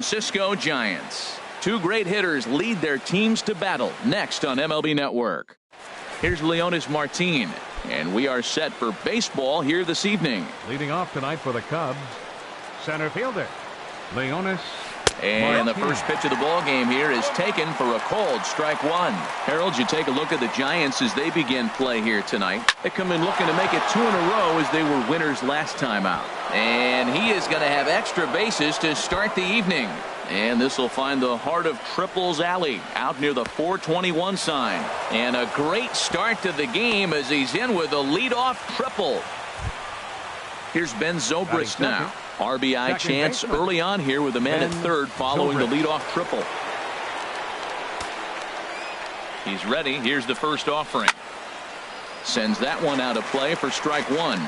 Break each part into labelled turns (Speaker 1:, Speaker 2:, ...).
Speaker 1: Francisco Giants. Two great hitters lead their teams to battle next on MLB Network. Here's Leonis Martin, and we are set for baseball here this evening.
Speaker 2: Leading off tonight for the Cubs, center fielder Leonis.
Speaker 1: And the first pitch of the ball game here is taken for a called strike one. Harold, you take a look at the Giants as they begin play here tonight. They come in looking to make it 2 in a row as they were winners last time out. And he is going to have extra bases to start the evening. And this will find the heart of Triples Alley out near the 421 sign. And a great start to the game as he's in with a leadoff triple. Here's Ben Zobrist now. RBI chance early on here with the man at third following the leadoff triple. He's ready. Here's the first offering. Sends that one out of play for strike one.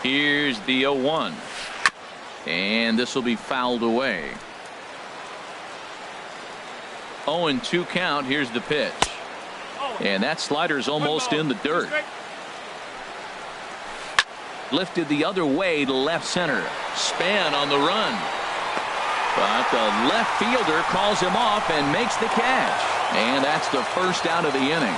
Speaker 1: Here's the 0-1. And this will be fouled away. 0-2 count. Here's the pitch. And that slider's almost in the dirt. Lifted the other way to left center. Span on the run. But the left fielder calls him off and makes the catch. And that's the first out of the inning.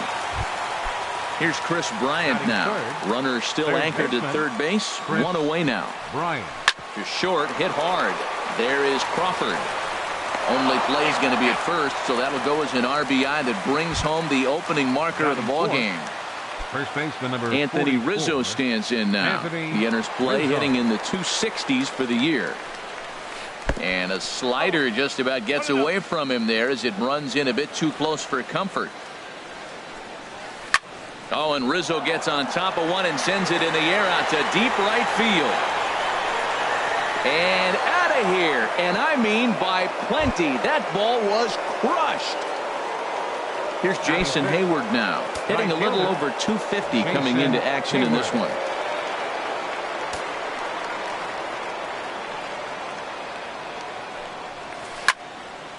Speaker 1: Here's Chris Bryant now. Runner still anchored at third base. One away now.
Speaker 2: Bryant.
Speaker 1: To short, hit hard. There is Crawford. Only play is going to be at first, so that'll go as an RBI that brings home the opening marker of the ball game.
Speaker 2: First baseman number
Speaker 1: Anthony
Speaker 2: 44.
Speaker 1: Rizzo stands in now. He enters play hitting in the 260s for the year. And a slider just about gets away from him there as it runs in a bit too close for comfort. Oh, and Rizzo gets on top of one and sends it in the air out to deep right field. And out of here. And I mean by plenty. That ball was crushed. Here's Jason Hayward now, hitting a little over 250 coming into action in this one.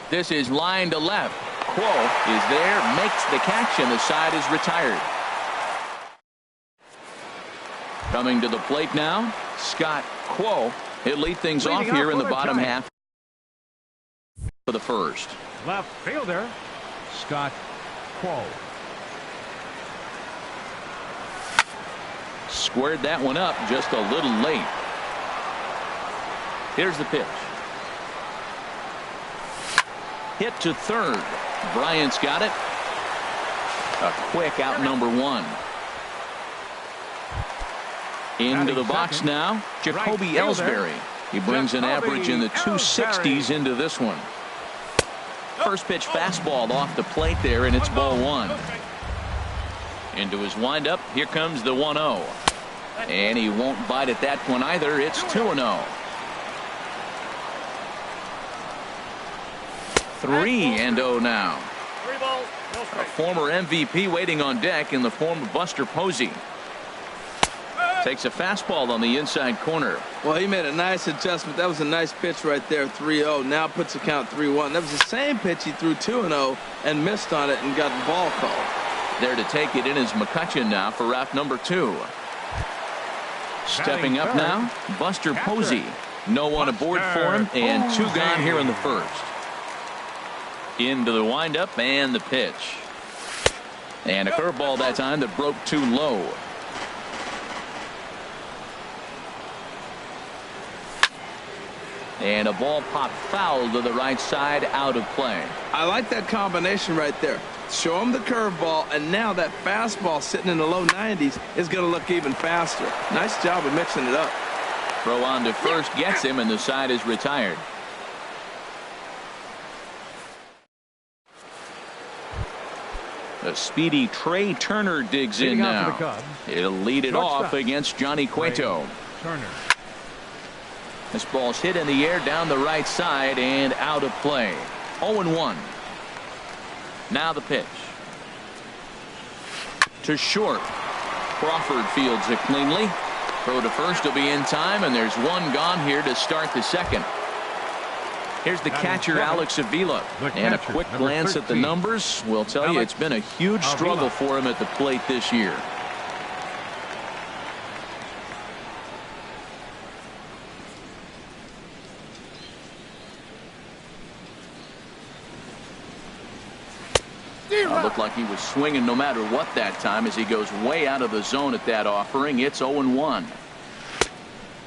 Speaker 1: This is line to left. Quo is there, makes the catch, and the side is retired. Coming to the plate now, Scott Quo. He'll lead things off here in the bottom half for the first.
Speaker 2: Left fielder Scott Quo.
Speaker 1: Squared that one up just a little late. Here's the pitch. Hit to third. Bryant's got it. A quick out number one. Into the box now, Jacoby Ellsbury. He brings an average in the 260s into this one. First pitch fastball off the plate there, and it's ball one. Into his windup, here comes the 1-0. And he won't bite at that one either. It's 2-0. 3-0 now. A former MVP waiting on deck in the form of Buster Posey. Takes a fastball on the inside corner.
Speaker 3: Well, he made a nice adjustment. That was a nice pitch right there, 3-0. Now puts the count 3-1. That was the same pitch he threw 2-0 and missed on it and got the ball called.
Speaker 1: There to take it in is McCutchen now for route number 2. Stepping up now, Buster Posey. No one aboard for him, and 2 gone here in the first. Into the windup and the pitch. And a curveball that time that broke too low. And a ball popped foul to the right side, out of play.
Speaker 3: I like that combination right there. Show him the curveball, and now that fastball sitting in the low 90s is going to look even faster. Nice job of mixing it up.
Speaker 1: Throw on to first gets him, and the side is retired. The speedy Trey Turner digs in now. He'll lead it off against Johnny Cueto.
Speaker 2: Turner.
Speaker 1: This ball's hit in the air down the right side and out of play. 0-1. Now the pitch. To short. Crawford fields it cleanly. Throw to first will be in time, and there's one gone here to start the second. Here's the catcher, Alex Avila. And a quick glance at the numbers will tell you it's been a huge struggle for him at the plate this year. Looked like he was swinging no matter what that time as he goes way out of the zone at that offering. It's 0-1.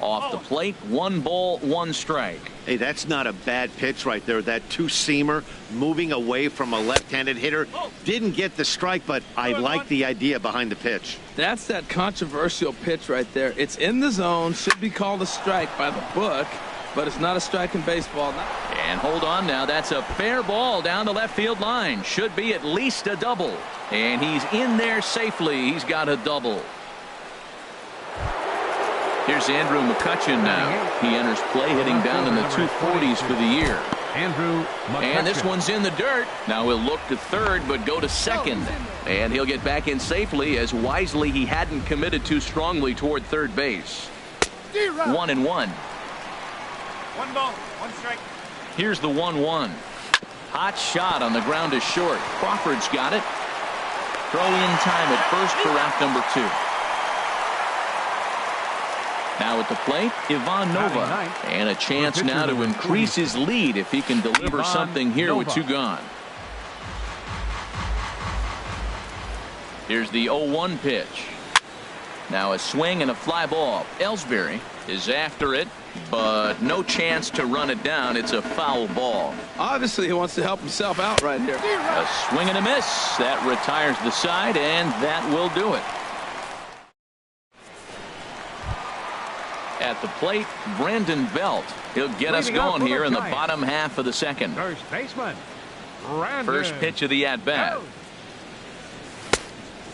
Speaker 1: Off the plate, 1 ball, 1 strike.
Speaker 4: Hey, that's not a bad pitch right there. That two-seamer moving away from a left-handed hitter. Didn't get the strike, but I like the idea behind the pitch.
Speaker 3: That's that controversial pitch right there. It's in the zone, should be called a strike by the book, but it's not a strike in baseball.
Speaker 1: And hold on now, that's a fair ball down the left field line. Should be at least a double. And he's in there safely. He's got a double. Here's Andrew McCutchen now. He enters play hitting down in the 240s for the year.
Speaker 2: Andrew McCutchen.
Speaker 1: And this one's in the dirt. Now he'll look to third but go to second. And he'll get back in safely as wisely he hadn't committed too strongly toward third base. 1-1.
Speaker 5: 1 ball, 1 strike.
Speaker 1: Here's the 1-1. Hot shot on the ground is short. Crawford's got it. Throw in time at first for out number 2. Now at the plate, Ivan Nova. And a chance now to increase his lead if he can deliver something here with 2 gone. Here's the 0-1 pitch. Now a swing and a fly ball. Ellsbury is after it, but no chance to run it down. It's a foul ball.
Speaker 3: Obviously, he wants to help himself out right here.
Speaker 1: A swing and a miss. That retires the side, and that will do it. At the plate, Brandon Belt. He'll get us going here in the bottom half of the second.
Speaker 2: First baseman, Brandon.
Speaker 1: First pitch of the at-bat.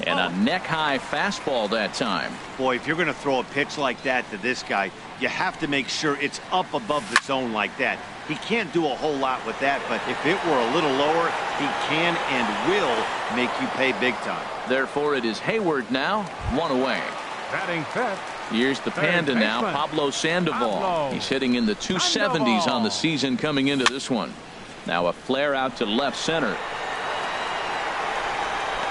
Speaker 1: And a neck-high fastball that time.
Speaker 4: Boy, if you're going to throw a pitch like that to this guy, you have to make sure it's up above the zone like that. He can't do a whole lot with that, but if it were a little lower, he can and will make you pay big time.
Speaker 1: Therefore, it is Hayward now, 1 away.
Speaker 2: Batting fifth.
Speaker 1: Here's the Panda now, Pablo Sandoval. He's hitting in the 270s on the season coming into this one. Now a flare out to left center.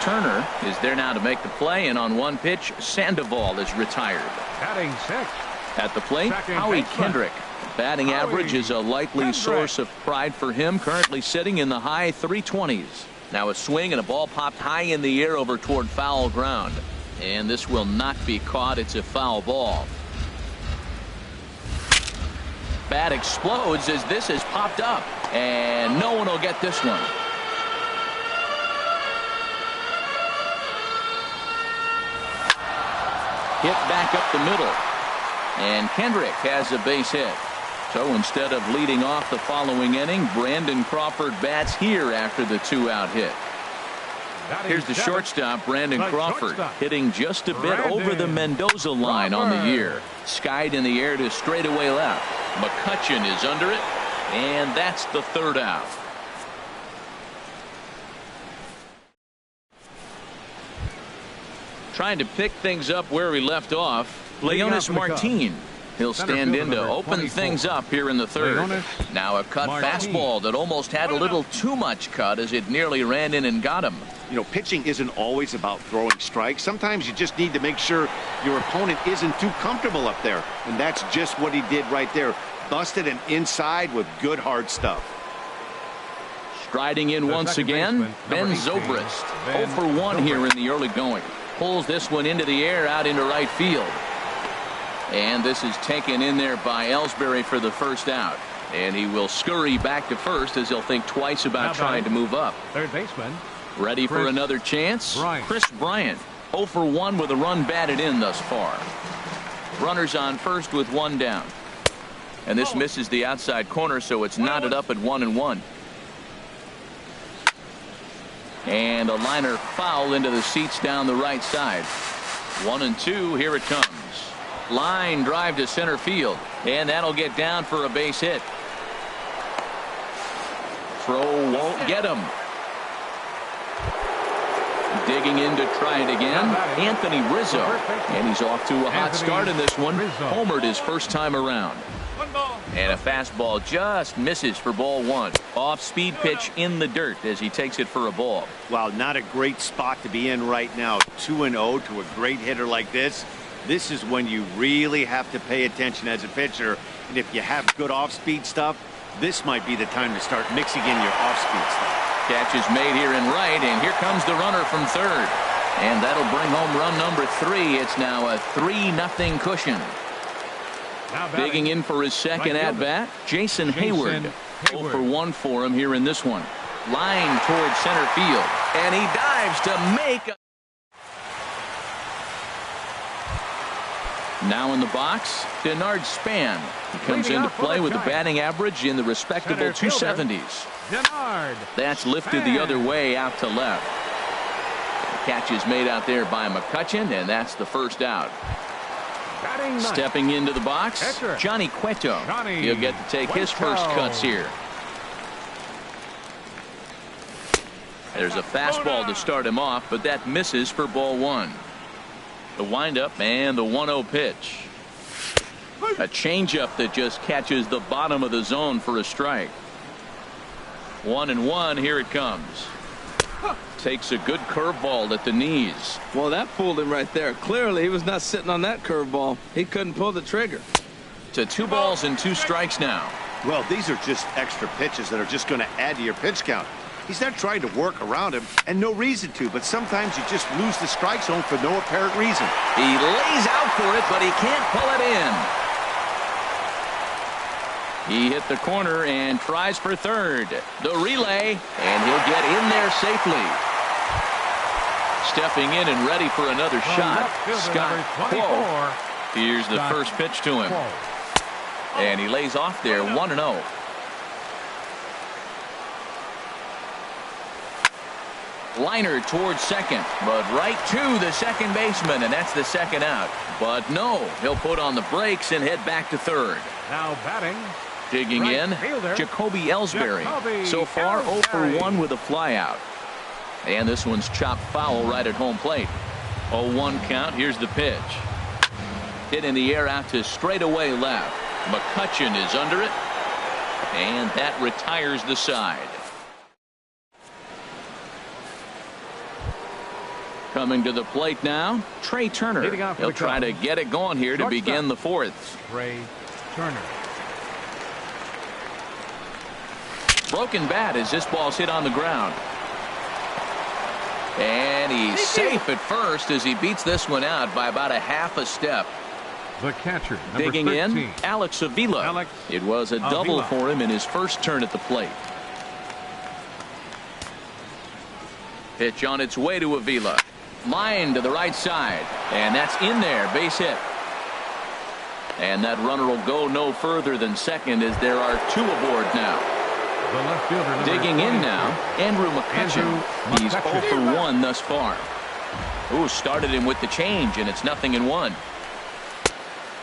Speaker 1: Turner is there now to make the play, and on 1 pitch, Sandoval is retired.
Speaker 2: Batting sixth.
Speaker 1: At the plate, Howie Kendrick. Batting average is a likely source of pride for him, currently sitting in the high 320s. Now a swing and a ball popped high in the air over toward foul ground. And this will not be caught. It's a foul ball. Bat explodes as this has popped up. And no one will get this one. Hit back up the middle. And Kendrick has a base hit. So instead of leading off the following inning, Brandon Crawford bats here after the 2-out hit. Here's the shortstop, Brandon Crawford, hitting just a bit over the Mendoza line on the year. Skied in the air to straightaway left. McCutchen is under it, and that's the 3rd out. Trying to pick things up where we left off, Leonis Martin. He'll stand in to open things up here in the 3rd. Now a cut fastball that almost had a little too much cut as it nearly ran in and got him.
Speaker 4: You know, pitching isn't always about throwing strikes. Sometimes you just need to make sure your opponent isn't too comfortable up there. And that's just what he did right there. Busted an inside with good hard stuff.
Speaker 1: Striding in once again, Ben Zobrist. 0 for 1 here in the early going. Pulls this one into the air out into right field. And this is taken in there by Ellsbury for the 1st out. And he will scurry back to first as he'll think twice about trying to move up.
Speaker 2: Third baseman.
Speaker 1: Ready for another chance? Chris Bryant. 0 for 1 with a run batted in thus far. Runners on first with 1 down. And this misses the outside corner, so it's knotted up at 1-1. And a liner foul into the seats down the right side. 1-2. Here it comes. Line drive to center field, and that'll get down for a base hit. Throw won't get him. Digging in to try it again, Anthony Rizzo, and he's off to a hot start in this one. Homered his first time around. And a fastball just misses for ball 1. Off speed pitch in the dirt as he takes it for a ball.
Speaker 4: Wow, not a great spot to be in right now. 2-0 to a great hitter like this. This is when you really have to pay attention as a pitcher. And if you have good off-speed stuff, this might be the time to start mixing in your off-speed stuff.
Speaker 1: Catch is made here in right, and here comes the runner from third. And that'll bring home run number 3. It's now a 3-0 cushion. Digging in for his second at-bat, Jason Hayward. 0 for 1 for him here in this one. Line towards center field, and he dives to make a... Now in the box, Denard Span. He comes into play with a batting average in the respectable 270s. That's lifted the other way out to left. The catch is made out there by McCutchen, and that's the first out. Stepping into the box, Johnny Cueto. He'll get to take his first cuts here. There's a fastball to start him off, but that misses for ball 1. The windup and the 1-0 pitch. A changeup that just catches the bottom of the zone for a strike. 1-1, here it comes. Takes a good curveball at the knees.
Speaker 3: Well, that fooled him right there. Clearly, he was not sitting on that curveball. He couldn't pull the trigger.
Speaker 1: To 2 balls and 2 strikes now.
Speaker 4: Well, these are just extra pitches that are just going to add to your pitch count. He's not trying to work around him, and no reason to, but sometimes you just lose the strike zone for no apparent reason.
Speaker 1: He lays out for it, but he can't pull it in. He hit the corner and tries for third. The relay, and he'll get in there safely. Stepping in and ready for another shot, Scott Quo. Here's the first pitch to him. And he lays off there, 1-0. Liner towards second, but right to the second baseman, and that's the second out. But no, he'll put on the brakes and head back to third.
Speaker 2: Now batting.
Speaker 1: Digging in, Jacoby Ellsbury. So far, 0 for 1 with a flyout. And this one's chopped foul right at home plate. 0-1 count. Here's the pitch. Hit in the air out to straightaway left. McCutchen is under it, and that retires the side. Coming to the plate now, Trey Turner. He'll try to get it going here to begin the 4th.
Speaker 2: Trey Turner.
Speaker 1: Broken bat as this ball's hit on the ground. And he's safe at first as he beats this one out by about a half a step.
Speaker 2: The catcher,
Speaker 1: digging
Speaker 2: 13.
Speaker 1: in, Alex Avila. It was a double for him in his first turn at the plate. Pitch on its way to Avila. Line to the right side, and that's in there, base hit. And that runner will go no further than second as there are 2 aboard now.
Speaker 2: The left fielder,
Speaker 1: digging in now, Andrew McCutchen. He's 0 for 1 thus far. Ooh, started him with the change, and it's 0-1.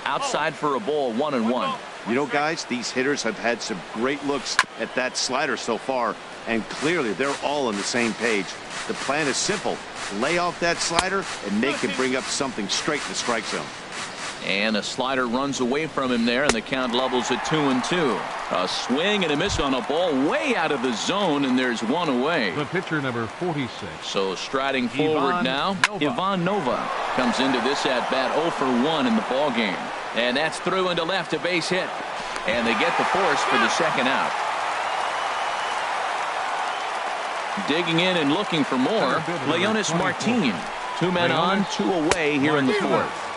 Speaker 1: Outside for a ball, 1-1.
Speaker 4: You know, guys, these hitters have had some great looks at that slider so far, and clearly they're all on the same page. The plan is simple. Lay off that slider and make him bring up something straight in the strike zone.
Speaker 1: And a slider runs away from him there, and the count levels at 2-2. A swing and a miss on a ball way out of the zone, and there's 1 away.
Speaker 2: The pitcher, number 46.
Speaker 1: So striding forward now, Ivan Nova comes into this at-bat 0 for 1 in the ball game. And that's through into left, a base hit. And they get the force for the second out. Digging in and looking for more, Leonis Martin. 2 men on, 2 away here in the 4th.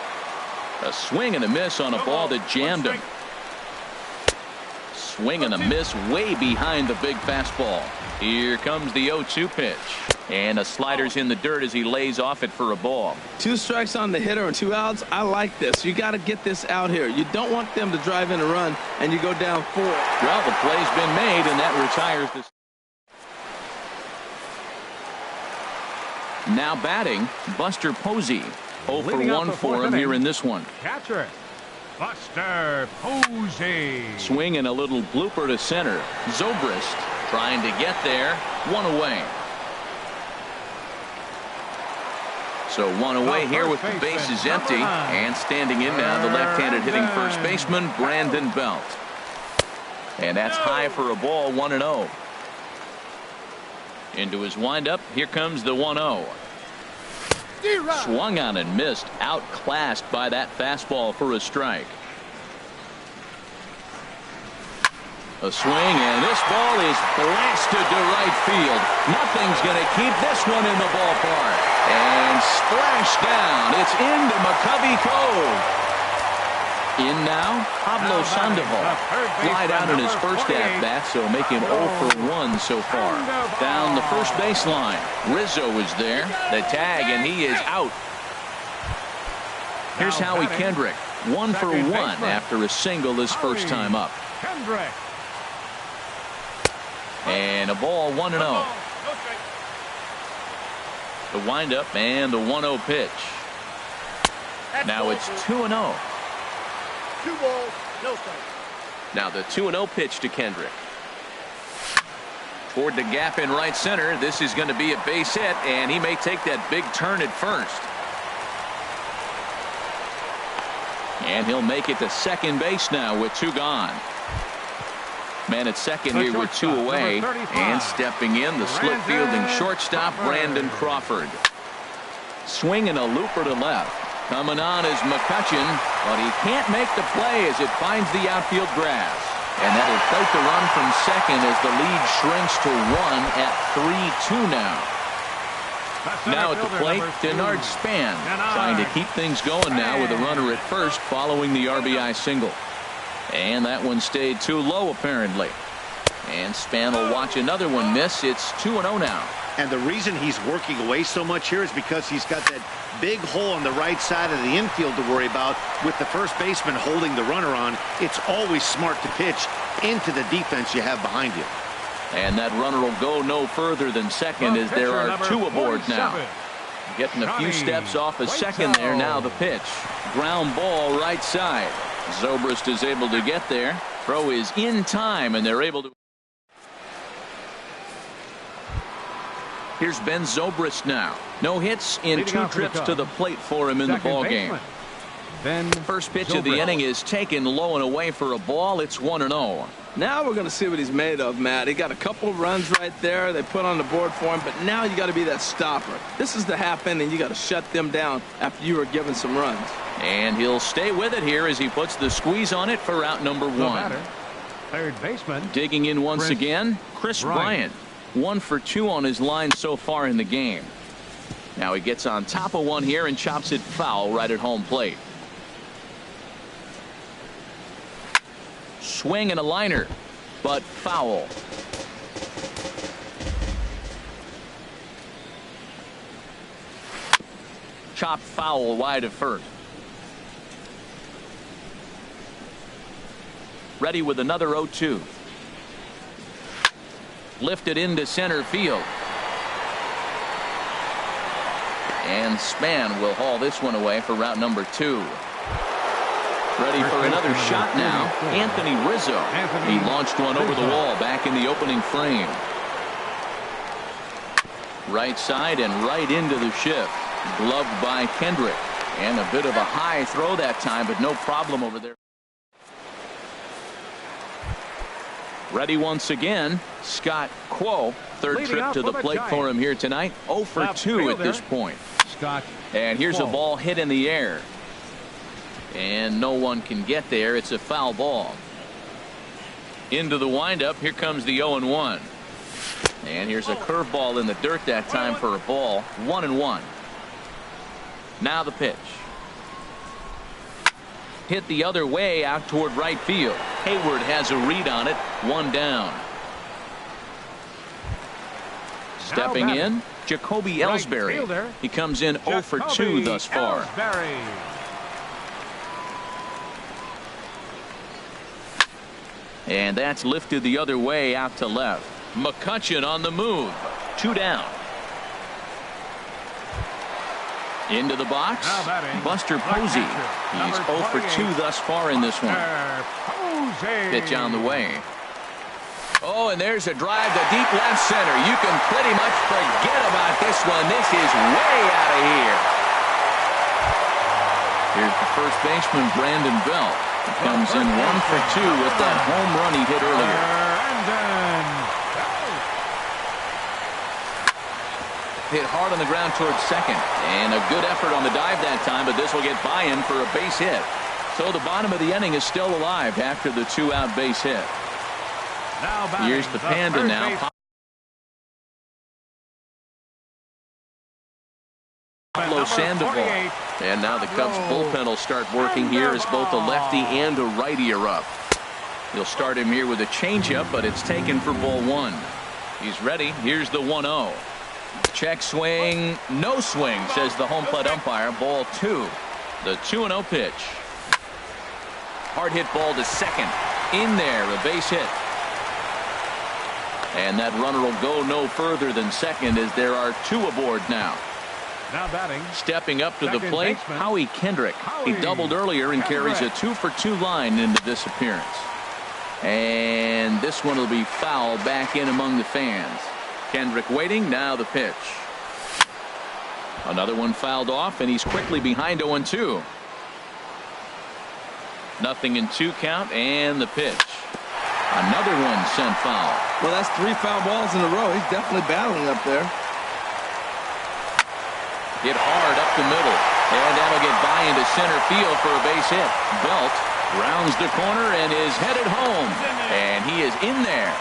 Speaker 1: A swing and a miss on a ball that jammed him. Swing and a miss way behind the big fastball. Here comes the 0-2 pitch. And a slider's in the dirt as he lays off it for a ball.
Speaker 3: 2 strikes on the hitter and 2 outs. I like this. You got to get this out here. You don't want them to drive in a run and you go down 4.
Speaker 1: Well, the play's been made, and that retires this. Now batting, Buster Posey. 0 for 1 for him here in this one.
Speaker 2: Catcher, Buster Posey.
Speaker 1: Swing and a little blooper to center. Zobrist trying to get there. 1 away. So 1 away here with the bases empty. And standing in now, the left-handed hitting first baseman, Brandon Belt. And that's high for a ball, 1-0. Into his windup, here comes the 1-0. Swung on and missed, outclassed by that fastball for a strike. A swing, and this ball is blasted to right field. Nothing's going to keep this one in the ballpark. And splash down. It's into McCovey Cove. In now, Pablo Sandoval. Flied out in his first at-bat, so make him 0 for 1 so far. Down the first baseline. Rizzo is there. The tag, and he is out. Here's Howie Kendrick. 1 for 1 after a single his first time up. And a ball 1-0. The windup and the 1-0 pitch. Now it's 2-0.
Speaker 5: 2 balls, no strikes.
Speaker 1: Now the 2-0 pitch to Kendrick. Toward the gap in right center. This is going to be a base hit, and he may take that big turn at first. And he'll make it to second base now with 2 gone. Man at second here with 2 away. And stepping in, the split fielding shortstop, Brandon Crawford. Swinging a looper to left. Coming on is McCutchen, but he can't make the play as it finds the outfield grass. And that'll plate the run from second as the lead shrinks to 1 at 3-2 now. Now at the plate, Denard Span trying to keep things going now with a runner at first following the RBI single. And that one stayed too low apparently. And Span will watch another one miss. It's 2-0 now.
Speaker 4: And the reason he's working away so much here is because he's got that big hole on the right side of the infield to worry about. With the first baseman holding the runner on, it's always smart to pitch into the defense you have behind you.
Speaker 1: And that runner will go no further than second as there are 2 aboard now. Getting a few steps off of second there. Now the pitch. Ground ball right side. Zobrist is able to get there. Throw is in time, and they're able to. Here's Ben Zobrist now. No hits in 2 trips to the plate for him in the ball game. First pitch of the inning is taken low and away for a ball. It's 1-0.
Speaker 3: Now we're going to see what he's made of, Matt. He got a couple runs right there they put on the board for him, but now you got to be that stopper. This is the half inning. You got to shut them down after you were given some runs.
Speaker 1: And he'll stay with it here as he puts the squeeze on it for out number 1.
Speaker 2: Third baseman.
Speaker 1: Digging in once again, Chris Bryant. 1 for 2 on his line so far in the game. Now he gets on top of one here and chops it foul right at home plate. Swing and a liner, but foul. Chopped foul wide of first. Ready with another 0-2. Lifted into center field. And Span will haul this one away for route number 2. Ready for another shot now. Anthony Rizzo. He launched one over the wall back in the opening frame. Right side and right into the shift. Gloved by Kendrick. And a bit of a high throw that time, but no problem over there. Ready once again, Scott Quo. Third trip to the plate for him here tonight. 0 for 2 at this point. And here's a ball hit in the air. And no one can get there. It's a foul ball. Into the windup. Here comes the 0-1. And here's a curveball in the dirt that time for a ball. 1-1. Now the pitch. Hit the other way out toward right field. Hayward has a read on it. 1 down. Stepping in, Jacoby Ellsbury. He comes in 0 for 2 thus far. And that's lifted the other way out to left. McCutchen on the move. 2 down. Into the box, Buster Posey. He's 0 for 2 thus far in this one. Pitch on the way. Oh, and there's a drive to deep left center. You can pretty much forget about this one. This is way out of here. Here's the first baseman, Brandon Belt. He comes in 1 for 2 with that home run he hit earlier. Hit hard on the ground towards second. And a good effort on the dive that time, but this will get by-in for a base hit. So the bottom of the inning is still alive after the 2-out base hit.
Speaker 2: Here's
Speaker 1: the Panda now. Pablo Sandoval. And now the Cubs bullpen will start working here as both a lefty and a righty are up. He'll start him here with a changeup, but it's taken for ball one. He's ready. Here's the 1-0. Check swing. No swing, says the home plate umpire. Ball two. The 2-0 pitch. Hard hit ball to second. In there, a base hit. And that runner will go no further than second as there are two aboard now.
Speaker 2: Now batting.
Speaker 1: Stepping up to the plate,
Speaker 2: baseman,
Speaker 1: Howie Kendrick. He doubled earlier and carries a 2-for-2 line into this appearance. And this one will be foul back in among the fans. Kendrick waiting. Now the pitch. Another one fouled off, and he's quickly behind 0-2. 0-2 count, and the pitch. Another one sent foul.
Speaker 3: Well, that's 3 foul balls in a row. He's definitely battling up there.
Speaker 1: Hit hard up the middle, and that'll get by into center field for a base hit. Belt rounds the corner and is headed home, and he is in there.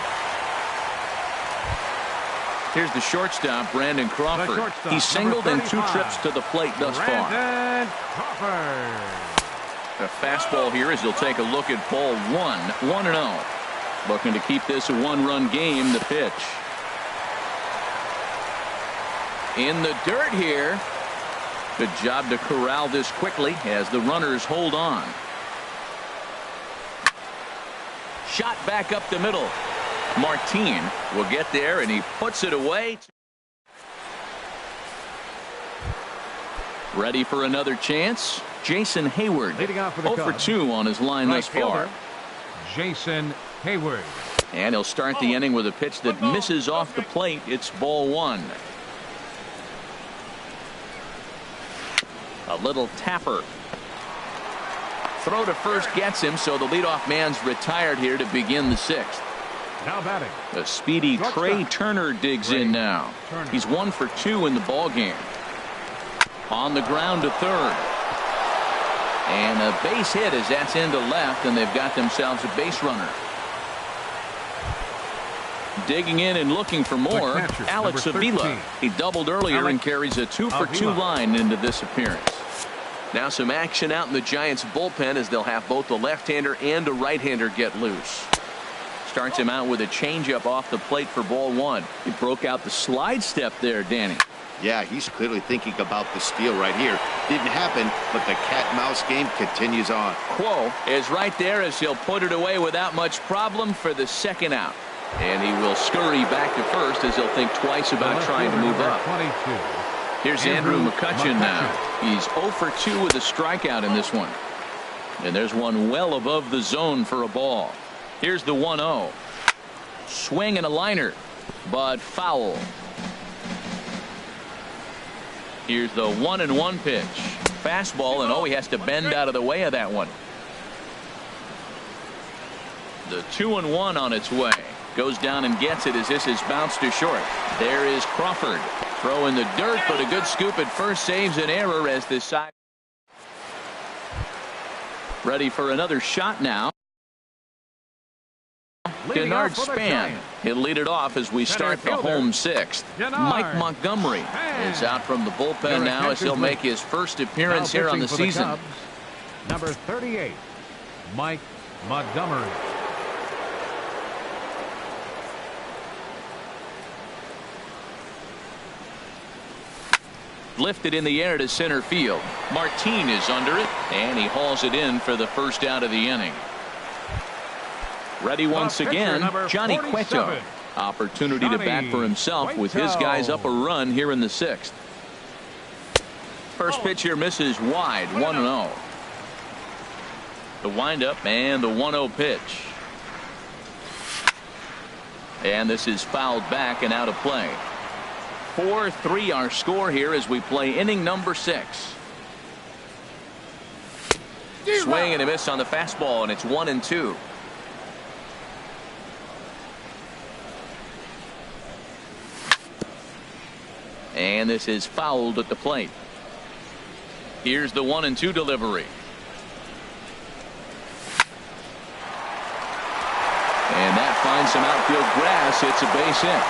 Speaker 1: Here's the shortstop, Brandon Crawford. He's singled in 2 trips to the plate thus far. A fastball here as he'll take a look at ball 1, 1-0. Looking to keep this a 1-run game. The pitch. In the dirt here. Good job to corral this quickly as the runners hold on. Shot back up the middle. Martin will get there, and he puts it away. Ready for another chance. Jason Hayward.
Speaker 2: Leading off for the
Speaker 1: 0-for-2 on his line thus far.
Speaker 2: Jason Hayward.
Speaker 1: And he'll start the inning with a pitch that misses off the plate. It's ball 1. A little tapper. Throw to first gets him, so the leadoff man's retired here to begin the 6th.
Speaker 2: Now batting.
Speaker 1: A speedy Trey Turner digs in now. He's 1-for-2 in the ball game. On the ground to third. And a base hit as that's into left, and they've got themselves a base runner. Digging in and looking for more, Alex Avila. He doubled earlier and carries a 2-for-2 line into this appearance. Now some action out in the Giants bullpen as they'll have both a left-hander and a right-hander get loose. Starts him out with a changeup off the plate for ball 1. He broke out the slide step there, Danny.
Speaker 6: Yeah, he's clearly thinking about the steal right here. Didn't happen, but the cat-mouse game continues on.
Speaker 1: Quo is right there as he'll put it away without much problem for the second out. And he will scurry back to first as he'll think twice about trying to move up.
Speaker 2: 22.
Speaker 1: Here's Andrew McCutchen now. He's 0-for-2 with a strikeout in this one. And there's one well above the zone for a ball. Here's the 1-0. Swing and a liner, but foul. Here's the 1-1 pitch. Fastball, and he has to bend out of the way of that one. The 2-1 on its way. Goes down and gets it as this is bounced to short. There is Crawford. Throw in the dirt, but a good scoop at first saves an error as this side. Ready for another shot now. Denard Span. He'll lead it off as we start the home 6th. Mike Montgomery is out from the bullpen now as he'll make his first appearance here on the season.
Speaker 2: Number 38, Mike Montgomery.
Speaker 1: Lifted in the air to center field. Martin is under it, and he hauls it in for the first out of the inning. Ready once again, Johnny Cueto. Opportunity to bat for himself with his guys up a run here in the 6th. First pitch here misses wide, 1-0. The windup and the 1-0 pitch. And this is fouled back and out of play. 4-3 our score here as we play inning number 6. Swing and a miss on the fastball, and it's 1-2. And this is fouled at the plate. Here's the 1-2 delivery. And that finds some outfield grass. It's a base hit.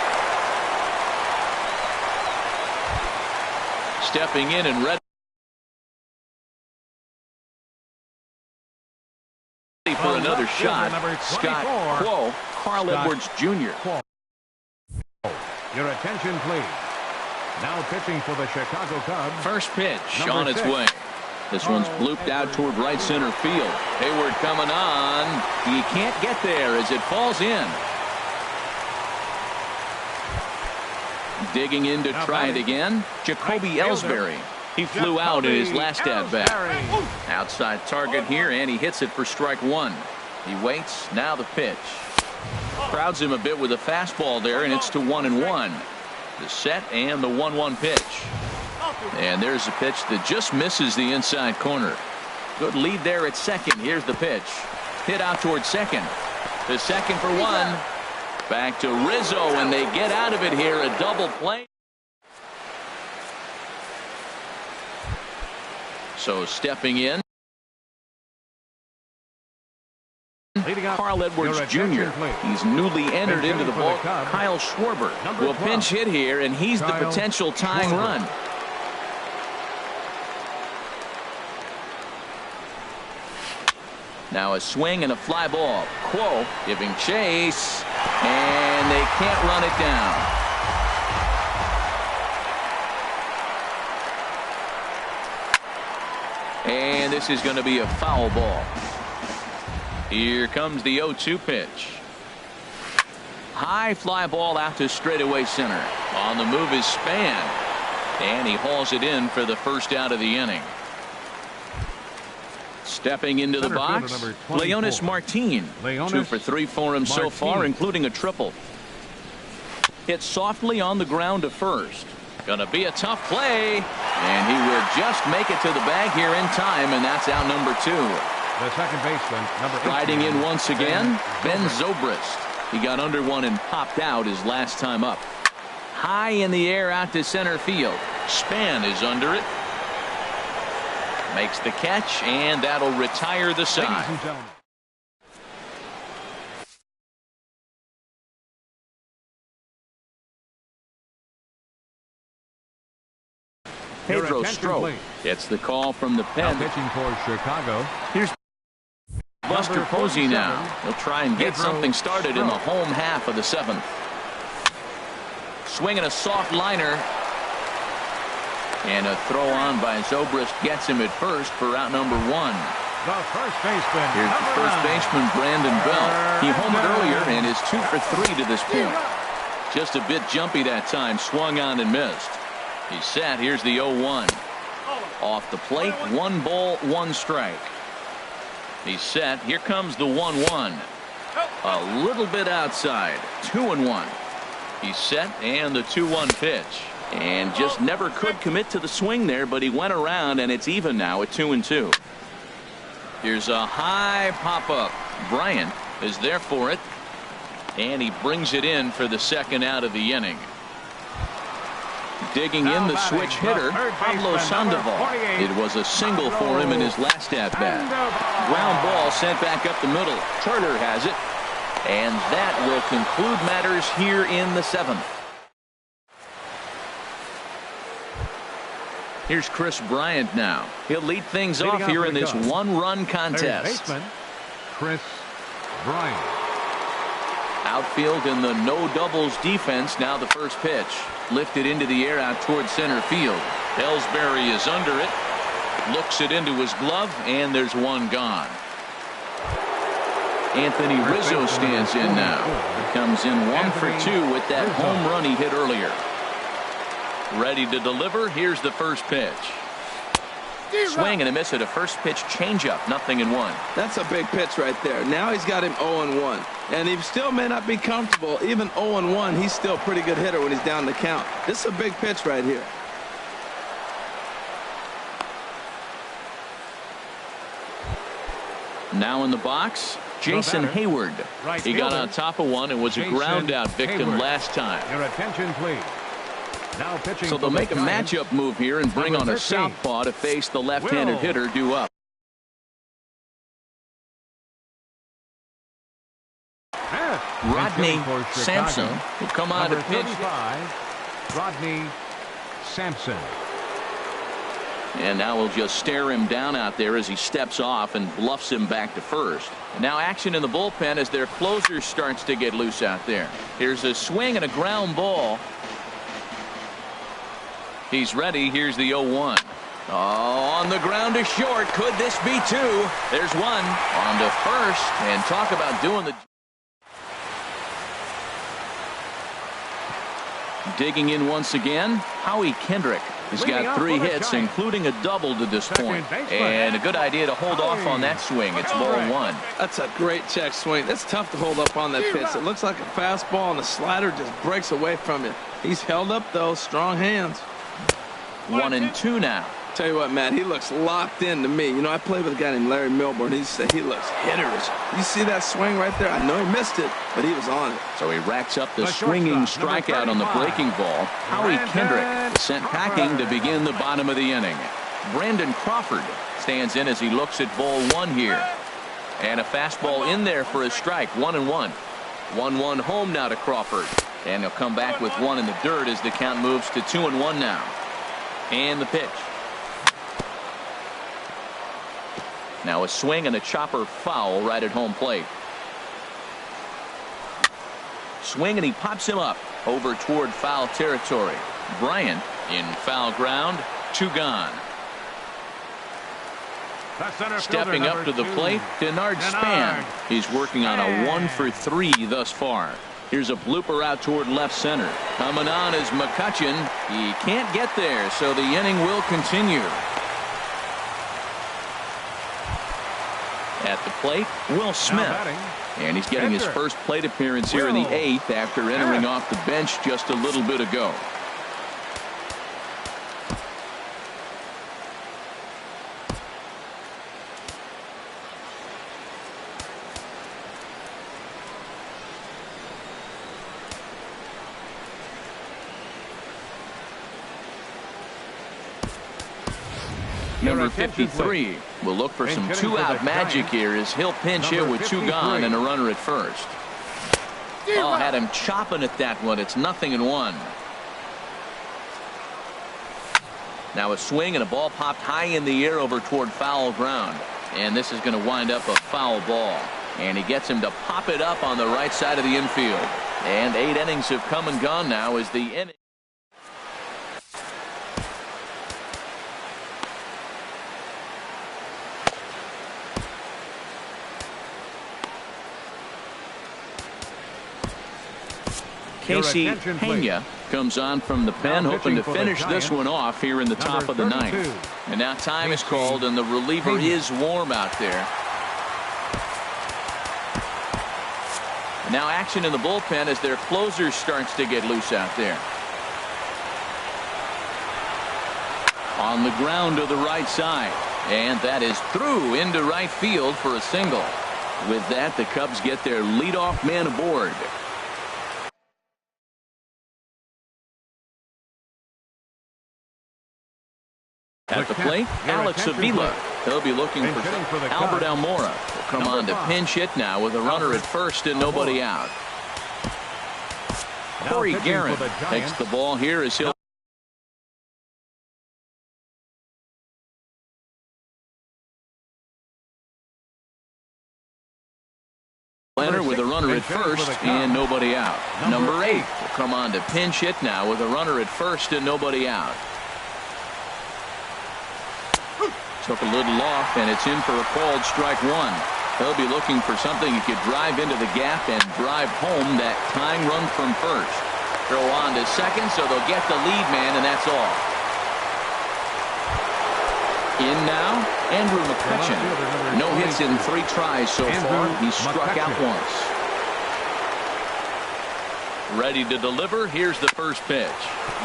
Speaker 1: Stepping in and ready for another shot. Scott Quo, Carl Edwards Jr.
Speaker 2: Your attention, please. Now pitching for the Chicago Cubs.
Speaker 1: First pitch
Speaker 2: Number
Speaker 1: on its
Speaker 2: 6.
Speaker 1: way. This one's blooped out toward right center field. Hayward coming on. He can't get there as it falls in. Digging in to try it again. Jacoby Ellsbury. He flew out in his last at-bat. Outside target here, and he hits it for strike one. He waits. Now the pitch. Crowds him a bit with a fastball there, and it's to 1-1. The set and the 1-1 pitch. And there's a pitch that just misses the inside corner. Good lead there at second. Here's the pitch. Hit out towards second. The second for one. Back to Rizzo, and they get out of it here. A double play. So stepping in, Carl Edwards Jr. He's newly entered into the ball. Kyle Schwarber will pinch hit here, and he's the potential tying run. Now a swing and a fly ball. Quo giving chase, and they can't run it down. And this is going to be a foul ball. Here comes the 0-2 pitch. High fly ball out to straightaway center. On the move is Span, and he hauls it in for the first out of the inning. Stepping into the box, Leonis Martin. 2 for 3 for him so far, including a triple. Hit softly on the ground to first. Going to be a tough play, and he will just make it to the bag here in time, and that's out number 2.
Speaker 2: The second baseman, number 18.
Speaker 1: Riding in once again, Ben Zobrist. He got under one and popped out his last time up. High in the air out to center field. Span is under it. Makes the catch, and that'll retire the side.
Speaker 2: Ladies and gentlemen.
Speaker 1: Pedro Strop gets the call from the pen.
Speaker 2: Now pitching for Chicago.
Speaker 1: Here's Buster Posey now. He'll try and get something started in the home half of the 7th. Swinging a soft liner. And a throw on by Zobrist gets him at first for out number 1.
Speaker 2: The first baseman.
Speaker 1: Here's the first baseman, Brandon Bell. He homered earlier and is 2 for 3 to this point. Just a bit jumpy that time. Swung on and missed. He's set. Here's the 0-1. Off the plate, 1 ball, 1 strike. He's set. Here comes the 1-1. A little bit outside. 2-1. He's set, and the 2-1 pitch. And just never could commit to the swing there, but he went around, and it's even now at 2-2. Here's a high pop-up. Bryant is there for it, and he brings it in for the second out of the inning. Digging in the switch hitter, Pablo Sandoval. It was a single for him in his last at-bat. Ground ball sent back up the middle. Turner has it, and that will conclude matters here in the 7th. Here's Chris Bryant now. He'll lead things off here in this 1-run contest.
Speaker 2: Third baseman, Chris Bryant.
Speaker 1: Outfield in the no doubles defense. Now the first pitch. Lifted into the air out towards center field. Ellsbury is under it. Looks it into his glove, and there's one gone. Anthony Rizzo stands in now. He comes in 1 for 2 with that home run he hit earlier. Ready to deliver. Here's the first pitch. Swing and a miss at a first pitch changeup. 0-1.
Speaker 3: That's a big pitch right there. Now he's got him 0-1. And he still may not be comfortable. Even 0-1, he's still a pretty good hitter when he's down the count. This is a big pitch right here.
Speaker 1: Now in the box, Jason Hayward. He got on top of one and was a ground out victim last time.
Speaker 2: Your attention, please. Now pitching.
Speaker 1: So they'll make a matchup move here and bring on a southpaw to face the left-handed hitter due up. Rodney
Speaker 2: for Chicago,
Speaker 1: Sampson will come on to
Speaker 2: number
Speaker 1: pitch.
Speaker 2: 35, Rodney Sampson.
Speaker 1: And now we'll just stare him down out there as he steps off and bluffs him back to first. And now action in the bullpen as their closer starts to get loose out there. Here's a swing and a ground ball. He's ready. Here's the 0-1. Oh, on the ground to short. Could this be two? There's one. On to first. And talk about doing the... Digging in once again, Howie Kendrick. He's got 3 hits, including a double to this point. And a good idea to hold off on that swing. It's ball 1.
Speaker 3: That's a great check swing. That's tough to hold up on that pitch. It looks like a fastball, and the slider just breaks away from you. He's held up, though. Strong hands.
Speaker 1: 1-2 now.
Speaker 3: Tell you what, Matt, he looks locked in to me. You know, I played with a guy named Larry Milburn. He said he looks hitters. You see that swing right there? I know he missed it, but he was on it.
Speaker 1: So he racks up the swinging strikeout on the breaking ball. Howie Kendrick sent packing to begin the bottom of the inning. Brandon Crawford stands in as he looks at ball 1 here. And a fastball in there for a strike. 1-1. 1-1 home now to Crawford. And he'll come back with 1 in the dirt as the count moves to 2-1 now. And the pitch. Now a swing and a chopper foul right at home plate. Swing and he pops him up over toward foul territory. Bryant in foul ground. 2 gone. Stepping up to the plate, Denard Span. He's working on a 1 for 3 thus far. Here's a blooper out toward left center. Coming on is McCutchen. He can't get there, so the inning will continue. At the plate, Will Smith. And he's getting his first plate appearance here in the 8th after entering off the bench just a little bit ago. Number 53 will look for some 2-out magic here as he'll pinch hit with 2 gone and a runner at first. Oh, had him chopping at that one. It's 0-1. Now a swing and a ball popped high in the air over toward foul ground. And this is going to wind up a foul ball. And he gets him to pop it up on the right side of the infield. And 8 innings have come and gone now as the inning. Casey Pena comes on from the pen, hoping to finish this one off here in the top of the 9th. And now time is called, and the reliever is warm out there. And now action in the bullpen as their closer starts to get loose out there. On the ground to the right side. And that is through into right field for a single. With that, the Cubs get their leadoff man aboard. At the plate, Alex Avila. He'll be looking for Albert Almora. Will come on to pinch hit now with a runner at first and nobody out. Corey Guerin takes the ball here as he'll enter with a runner at first and nobody out. Number 8 will come on to pinch hit now with a runner at first and nobody out. Took a little off, and it's in for a called strike 1. He'll be looking for something he could drive into the gap and drive home that tying run from first. Throw on to second, so they'll get the lead man, and that's all. In now, Andrew McCutchen. No hits in 3 tries so far. He struck out once. Ready to deliver. Here's the first pitch.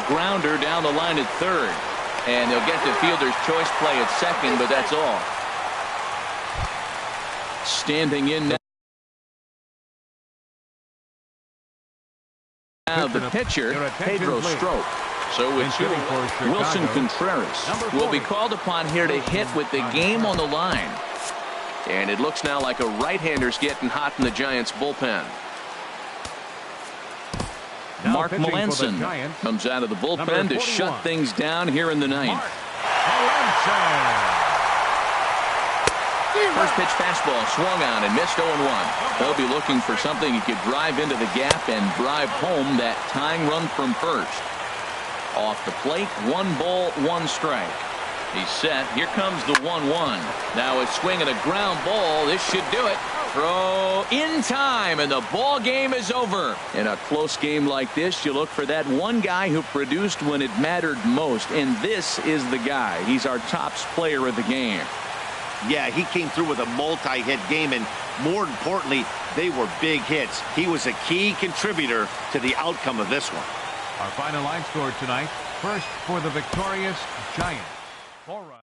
Speaker 1: Grounder down the line at third. And he'll get the fielder's choice play at second, but that's all. Standing in now the pitcher, Pedro Strop. So it's Wilson Contreras will be called upon here to hit with the game on the line. And it looks now like a right-hander's getting hot in the Giants bullpen.
Speaker 2: Now
Speaker 1: Mark
Speaker 2: pitching for the
Speaker 1: Melanson
Speaker 2: Giants,
Speaker 1: comes out of the
Speaker 2: number
Speaker 1: bullpen to
Speaker 2: 41.
Speaker 1: shut things down here in the ninth.
Speaker 2: Melanson.
Speaker 1: First pitch fastball swung on and missed 0-1. They'll be looking for something he could drive into the gap and drive home that tying run from first. Off the plate, 1 ball, 1 strike. He's set. Here comes the 1-1. Now a swing and a ground ball. This should do it. Throw in time, and the ball game is over. In a close game like this, you look for that one guy who produced when it mattered most, and this is the guy. He's our top player of the game.
Speaker 4: Yeah, he came through with a multi-hit game, and more importantly, they were big hits. He was a key contributor to the outcome of this one.
Speaker 2: Our final line score tonight. First for the victorious Giants. 4 runs.